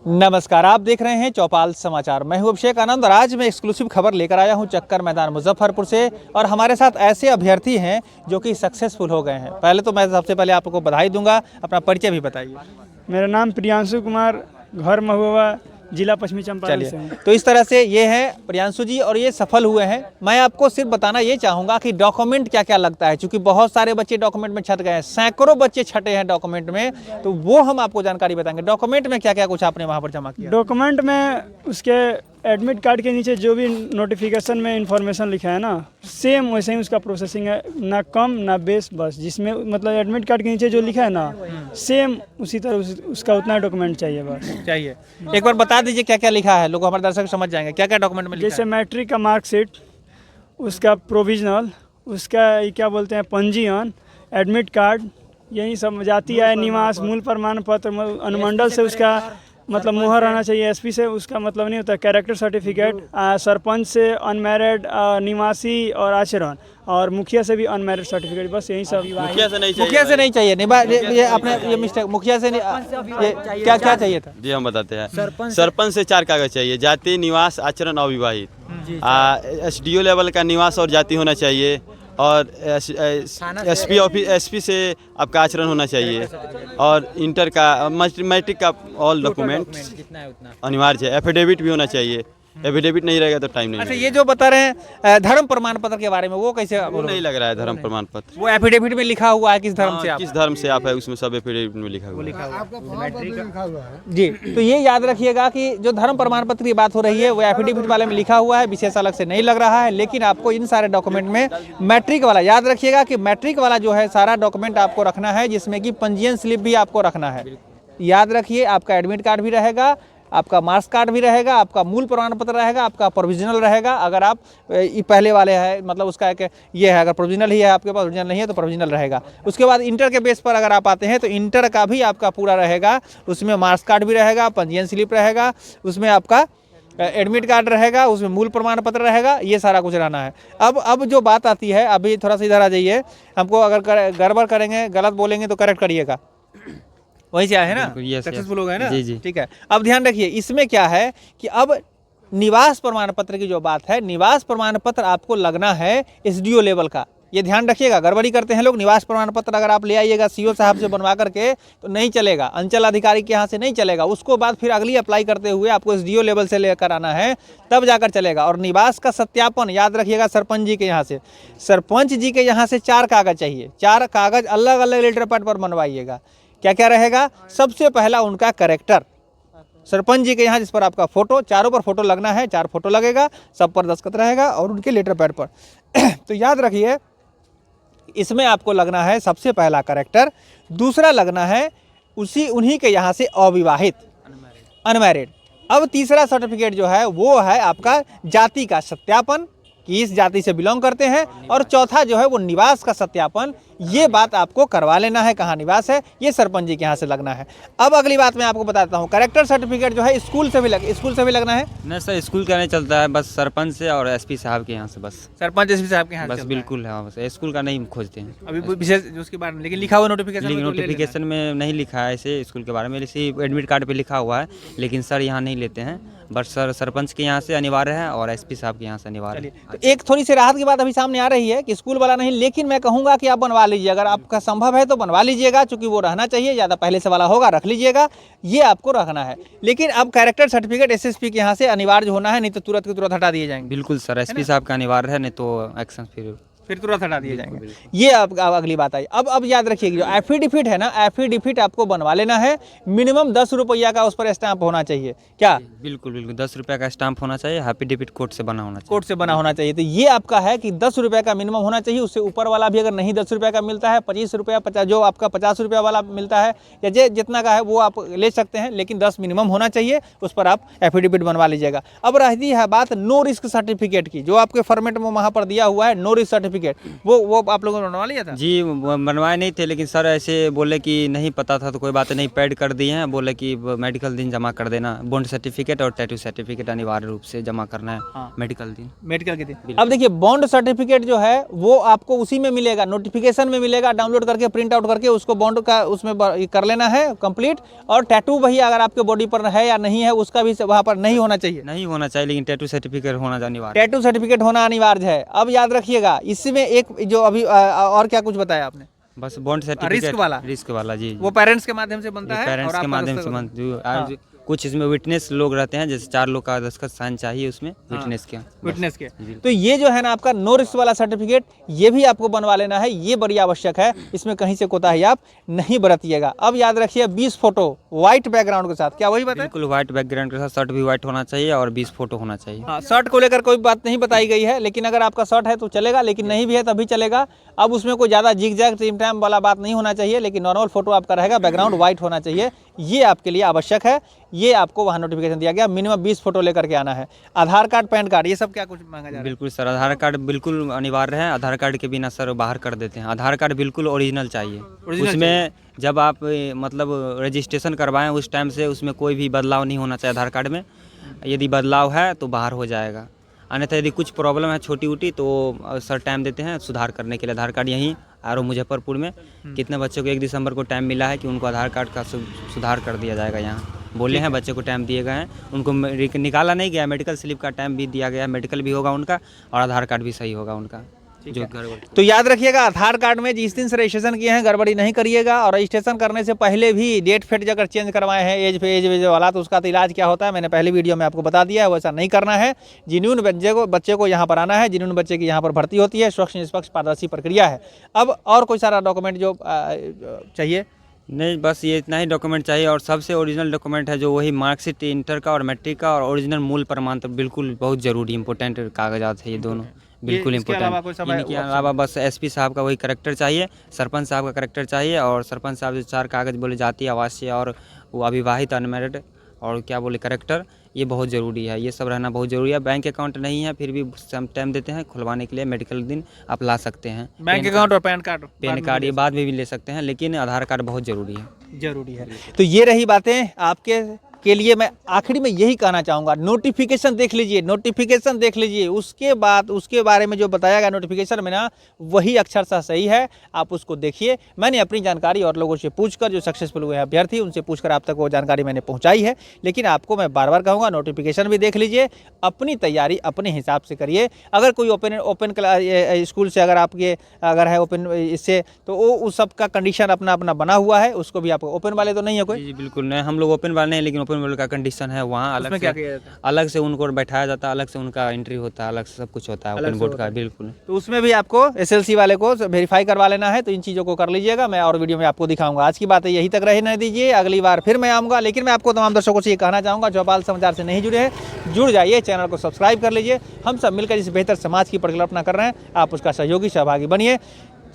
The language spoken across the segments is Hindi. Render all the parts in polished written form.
नमस्कार, आप देख रहे हैं चौपाल समाचार। मैं हूं अभिषेक आनंद और आज मैं एक्सक्लूसिव खबर लेकर आया हूं चक्कर मैदान मुजफ्फरपुर से। और हमारे साथ ऐसे अभ्यर्थी हैं जो कि सक्सेसफुल हो गए हैं। पहले तो मैं सबसे पहले आपको बधाई दूंगा, अपना परिचय भी बताइए। मेरा नाम प्रियांशु कुमार, घर महुआ, जिला पश्चिमी चंपारण से हूँ। तो इस तरह से ये हैं प्रियांशु जी और ये सफल हुए हैं। मैं आपको सिर्फ बताना ये चाहूँगा कि डॉक्यूमेंट क्या क्या लगता है, क्योंकि बहुत सारे बच्चे डॉक्यूमेंट में छट गए हैं, सैकड़ों बच्चे छटे हैं डॉक्यूमेंट में, तो वो हम आपको जानकारी बताएंगे। डॉक्यूमेंट में क्या क्या कुछ आपने वहाँ पर जमा किया? डॉक्यूमेंट में उसके एडमिट कार्ड के नीचे जो भी नोटिफिकेशन में इंफॉर्मेशन लिखा है ना, सेम वैसे ही उसका प्रोसेसिंग है, ना कम ना बेस, बस जिसमें मतलब एडमिट कार्ड के नीचे जो लिखा है ना, सेम उसी तरह उसका उतना डॉक्यूमेंट चाहिए, बस चाहिए। एक बार बता दीजिए क्या क्या लिखा है, लोग हमारे दर्शक समझ जाएंगे क्या क्या डॉक्यूमेंट में लिखा जैसे है। मैट्रिक का मार्कशीट, उसका प्रोविजनल, उसका ये क्या बोलते हैं पंजीयन, एडमिट कार्ड, यही सब, जाति आय निवास, मूल प्रमाण पत्र, अनुमंडल से उसका मतलब मुहर आना चाहिए, एसपी से उसका मतलब नहीं होता, कैरेक्टर सर्टिफिकेट, सरपंच से अनमैरिड निवासी और आचरण, और मुखिया से भी अनमैरिड सर्टिफिकेट, बस यही सब। मुखिया से नहीं चाहिए। ये आपने ये मिस्टेक, मुखिया से क्या क्या चाहिए था? जी हम बताते हैं। सरपंच से 4 कागज चाहिए, जाति, निवास, आचरण, अविवाहित। एसडीओ लेवल का निवास और जाति होना चाहिए, और एसपी से आपका आचरण होना चाहिए, और इंटर का, मैट्रिक का ऑल डॉक्यूमेंट अनिवार्य है। एफिडेविट भी होना चाहिए, एफिडेविट नहीं रहेगा तो टाइम नहीं। अच्छा, ये जो बता रहे हैं धर्म प्रमाण पत्र के बारे में, वो कैसे? वो नहीं लग रहा है धर्म प्रमाण पत्र। वो एफिडेविट में लिखा हुआ है किस धर्म से आप? किस धर्म से आप है, उसमें सब एफिडेविट में लिखा हुआ है। जी, तो ये याद रखिएगा कि जो धर्म प्रमाण पत्र की बात हो रही है वो एफिडेविट वाले में लिखा हुआ है, विशेष अलग से नहीं लग रहा है। लेकिन आपको इन सारे डॉक्यूमेंट में मैट्रिक वाला याद रखिएगा कि मैट्रिक वाला जो है सारा डॉक्यूमेंट आपको रखना है, जिसमें कि पंजीयन स्लिप भी आपको रखना है। याद रखिए, आपका एडमिट कार्ड भी रहेगा, आपका मार्क्स कार्ड भी रहेगा, आपका मूल प्रमाण पत्र रहेगा, आपका प्रोविजनल रहेगा। अगर आप पहले वाले हैं, मतलब उसका एक ये है, अगर प्रोविजनल ही है आपके पास, ओरिजिनल नहीं है तो प्रोविजनल रहेगा। उसके बाद इंटर के बेस पर अगर आप आते हैं तो इंटर का भी आपका पूरा रहेगा, उसमें मार्क्स कार्ड भी रहेगा, पंजीयन स्लिप रहेगा, उसमें आपका एडमिट कार्ड रहेगा, उसमें मूल प्रमाण पत्र रहेगा, ये सारा कुछ रहना है। अब जो बात आती है, अभी थोड़ा सा इधर आ जाइए, हमको अगर गड़बड़ करेंगे, गलत बोलेंगे तो करेक्ट करिएगा। वहीं से आए हैं ना, सक्सेसफुल हो गए ना? जी। ठीक है। अब ध्यान रखिए, इसमें क्या है कि अब निवास प्रमाण पत्र की जो बात है, निवास प्रमाण पत्र आपको लगना है एसडीओ लेवल का। ये ध्यान रखिएगा, गड़बड़ी करते हैं लोग। निवास प्रमाण पत्र अगर आप ले आइएगा सीओ साहब से बनवा करके तो नहीं चलेगा, अंचल अधिकारी के यहाँ से नहीं चलेगा। उसको बाद फिर अगली अप्लाई करते हुए आपको एसडीओ लेवल से लेकर आना है, तब जाकर चलेगा। और निवास का सत्यापन याद रखिएगा सरपंच जी के यहाँ से, सरपंच जी के यहाँ से 4 कागज चाहिए। 4 कागज अलग अलग लेटर पैड पर बनवाइएगा। क्या क्या रहेगा? सबसे पहला उनका कैरेक्टर, सरपंच जी के यहाँ जिस पर आपका फोटो, चारों पर फोटो लगना है, 4 फोटो लगेगा, सब पर दस्तखत रहेगा और उनके लेटर पैड पर। तो याद रखिए, इसमें आपको लगना है सबसे पहला कैरेक्टर, दूसरा लगना है उन्हीं के यहाँ से अविवाहित, अनमैरिड। अब तीसरा सर्टिफिकेट जो है वो है आपका जाति का सत्यापन कि इस जाति से बिलोंग करते हैं, और चौथा जो है वो निवास का सत्यापन। ये बात आपको करवा लेना है, कहाँ निवास है, ये सरपंच जी के यहाँ से लगना है। अब अगली बात मैं आपको बताता हूँ, कैरेक्टर सर्टिफिकेट जो है स्कूल से भी लगना है। नहीं सर, स्कूल का नहीं चलता है, बस सरपंच से और एसपी साहब के यहाँ से, बस सरपंच एसपी साहब के यहाँ बस बिल्कुल है, बस स्कूल का नहीं खोजते हैं अभी विशेष उसके बारे में। लेकिन लिखा हुआ नोटिफिकेशन में नहीं लिखा है ऐसे स्कूल के बारे में, जैसे एडमिट कार्ड पे लिखा हुआ है, लेकिन सर यहाँ नहीं लेते हैं। बट सर सरपंच के यहाँ से अनिवार्य है और एसपी साहब के यहाँ से अनिवार्य है। तो एक थोड़ी सी राहत की बात अभी सामने आ रही है कि स्कूल वाला नहीं, लेकिन मैं कहूँगा कि आप बनवा लीजिए, अगर आपका संभव है तो बनवा लीजिएगा, क्योंकि वो रहना चाहिए। ज़्यादा पहले से वाला होगा, रख लीजिएगा, ये आपको रखना है। लेकिन अब कैरेक्टर सर्टिफिकेट एसएसपी के यहाँ से अनिवार्य होना है, नहीं तो तुरंत के तुरंत हटा दिए जाएंगे। बिल्कुल सर, एसपी साहब का अनिवार्य है, नहीं तो एक्शन फिर तुरंत हटा दिए जाएंगे। ये अब अगली बात आई। अब याद रखिएगा, जो एफिडेविट है ना, एफिडेविट आपको बनवा लेना है। मिनिमम 10 रुपया का उस पर स्टैंप होना चाहिए। क्या? बिल्कुल 10 रुपये का स्टाम्प होना चाहिए, एफिडेविट कोर्ट से बना होना चाहिए। कोर्ट से बना होना चाहिए। तो ये आपका है कि 10 रुपये का मिनिमम होना चाहिए। उससे ऊपर वाला भी अगर नहीं 10 रुपये का मिलता है, 25 रुपया, 50 जो आपका 50 रुपया वाला मिलता है, या जितना का है वो आप ले सकते हैं, लेकिन 10 मिनिमम होना चाहिए। उस पर आप एफिडेविट बनवा लीजिएगा। अब रहती है बात नो रिस्क सर्टिफिकेट की, जो आपके फॉर्मेट में वहाँ पर दिया हुआ है, नो रिस्क सर्टिफिकेट सर्टिफिकेट वो आप लोगों ने बनवा लिया था? जी बनवाए नहीं थे, लेकिन सर ऐसे बोले कि नहीं पता था तो कोई बात नहीं, पैड कर दिए हैं। बोले कि मेडिकल दिन जमा कर देना, बॉन्ड सर्टिफिकेट और टैटू सर्टिफिकेट अनिवार्य रूप से जमा करना है हाँ। मेडिकल दिन। मेडिकल के दिन। अब देखिए बॉन्ड सर्टिफिकेट जो है वो आपको उसी में मिलेगा, नोटिफिकेशन में मिलेगा, डाउनलोड करके प्रिंट आउट करके उसको बॉन्ड का उसमें कर लेना है कंप्लीट। और टैटू वही अगर आपके बॉडी पर है या नहीं है उसका भी वहाँ पर नहीं होना चाहिए, नहीं होना चाहिए, लेकिन टैटू सर्टिफिकेट होना अनिवार्य। टैटू सर्टिफिकेट होना अनिवार्य है। अब याद रखिएगा इसमें एक जो अभी और क्या कुछ बताया आपने? बस बॉन्ड सर्टिफिकेट रिस्क वाला जी वो पेरेंट्स के माध्यम से बनता है पेरेंट्स और के आपका माध्यम से दस्तखत- कुछ इसमें विटनेस लोग रहते हैं, जैसे 4 लोग का दस्तखत साइन चाहिए उसमें विटनेस के। विटनेस के। जी। तो ये जो है ना आपका नो रिस्क वाला सर्टिफिकेट, ये भी आपको बनवा लेना है, ये बड़ी आवश्यक है। इसमें कहीं से कोताही आप नहीं बरतिएगा। अब याद रखिए 20 फोटो व्हाइट बैकग्राउंड के साथ, क्या वही बात है? बिल्कुल व्हाइट बैकग्राउंड के साथ शर्ट भी व्हाइट होना चाहिए और 20 फोटो होना चाहिए। हाँ, शर्ट को लेकर कोई बात नहीं बताई गई है, लेकिन अगर आपका शर्ट है तो चलेगा, लेकिन नहीं भी है तभी चलेगा। अब उसमें कोई ज़्यादा जिग जैग टीम टाइम वाला बात नहीं होना चाहिए, लेकिन नॉर्मल फोटो आपका रहेगा, बैकग्राउंड व्हाइट होना चाहिए। ये आपके लिए आवश्यक है, ये आपको वहाँ नोटिफिकेशन दिया गया। मिनिमम 20 फोटो लेकर के आना है। आधार कार्ड, पैन कार्ड, ये सब क्या कुछ मांगा जा रहा है? बिल्कुल सर, आधार कार्ड बिल्कुल अनिवार्य है। आधार कार्ड के बिना सर बाहर कर देते हैं। आधार कार्ड बिल्कुल ओरिजिनल चाहिए। उसमें जब आप मतलब रजिस्ट्रेशन करवाएं उस टाइम से उसमें कोई भी बदलाव नहीं होना चाहिए आधार कार्ड में। यदि बदलाव है तो बाहर हो जाएगा, अन्यथा यदि कुछ प्रॉब्लम है छोटी उटी तो सर टाइम देते हैं सुधार करने के लिए। आधार कार्ड यहीं मुजफ्फरपुर में कितने बच्चों को 1 दिसंबर को टाइम मिला है कि उनको आधार कार्ड का सुधार कर दिया जाएगा। यहाँ बोले हैं, बच्चे को टाइम दिए गए हैं, उनको निकाला नहीं गया। मेडिकल स्लिप का टाइम भी दिया गया, मेडिकल भी होगा उनका और आधार कार्ड भी सही होगा उनका। जो गड़बड़ तो याद रखिएगा आधार कार्ड में जिस दिन से रजिस्ट्रेशन किए हैं गड़बड़ी नहीं करिएगा। और रजिस्ट्रेशन करने से पहले भी डेट फेट अगर चेंज करवाए हैं एज वाला तो उसका तो इलाज क्या होता है मैंने पहले वीडियो में आपको बता दिया है। वैसा नहीं करना है। जिन्यून बच्चे को यहाँ पर आना है, जिन्यून बच्चे की यहाँ पर भर्ती होती है। स्वच्छ निष्पक्ष पारदर्शी प्रक्रिया है। अब और कोई सारा डॉक्यूमेंट जो चाहिए? नहीं, बस ये इतना ही डॉक्यूमेंट चाहिए। और सबसे ओरिजिनल डॉक्यूमेंट है जो वही मार्कशीट इंटर का और मैट्रिक का और ओरिजिनल मूल प्रमाण पत्र, बिल्कुल बहुत ज़रूरी इंपॉर्टेंट कागजात है ये दोनों, बिल्कुल इम्पोर्टेंट। इनके अलावा बस एसपी साहब का वही करेक्टर चाहिए, सरपंच साहब का करेक्टर चाहिए। और सरपंच साहब जो 4 कागज़ बोले, जाति, आवासीय और वो अविवाहित अनमैरिड और क्या बोले करेक्टर, ये बहुत ज़रूरी है। ये सब रहना बहुत ज़रूरी है। बैंक अकाउंट नहीं है फिर भी हम टाइम देते हैं खुलवाने के लिए। मेडिकल दिन आप ला सकते हैं। बैंक अकाउंट और पैन कार्ड ये बाद में भी ले सकते हैं, लेकिन आधार कार्ड बहुत ज़रूरी है। तो ये रही बातें आपके के लिए। मैं आखिरी में यही कहना चाहूँगा, नोटिफिकेशन देख लीजिए, उसके बाद उसके बारे में जो बताया गया नोटिफिकेशन में ना वही अक्षरशः सही है। आप उसको देखिए। मैंने अपनी जानकारी और लोगों से पूछकर, जो सक्सेसफुल हुए अभ्यर्थी उनसे पूछकर आप तक वो जानकारी मैंने पहुँचाई है। लेकिन आपको मैं बार बार कहूँगा नोटिफिकेशन भी देख लीजिए, अपनी तैयारी अपने हिसाब से करिए। अगर कोई ओपन क्लास स्कूल से अगर है ओपन इससे तो वो उस सब का कंडीशन अपना अपना बना हुआ है। उसको भी आपको ओपन वाले तो नहीं है कोई? जी बिल्कुल नहीं, हम लोग ओपन वाले नहीं, लेकिन ओपन वाले का कंडीशन है वहाँ अलग से उनको बैठाया जाता है, अलग से उनका एंट्री होता है, अलग से सब कुछ होता है ओपन बोर्ड का। बिल्कुल, तो उसमें भी आपको एसएलसी वाले को वेरीफाई करवा लेना है। तो इन चीज़ों को कर लीजिएगा। मैं और वीडियो में आपको दिखाऊंगा। आज की बात है यही तक रहने दीजिए, अगली बार फिर मैं आऊँगा। लेकिन मैं आपको तमाम दर्शकों से ये कहना चाहूँगा जो बाल समाचार से नहीं जुड़े हैं जुड़ जाइए, चैनल को सब्सक्राइब कर लीजिए। हम सब मिलकर इस बेहतर समाज की परिकल्पना कर रहे हैं, आप उसका सहयोगी सहभागी बनिए।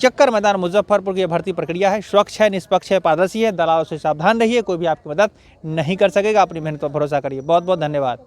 चक्कर मैदान मुजफ्फरपुर की भर्ती प्रक्रिया है, स्वच्छ है, निष्पक्ष है, पारदर्शी है। दलालों से सावधान रहिए, कोई भी आपकी मदद नहीं कर सकेगा। अपनी मेहनत पर भरोसा करिए। बहुत बहुत धन्यवाद।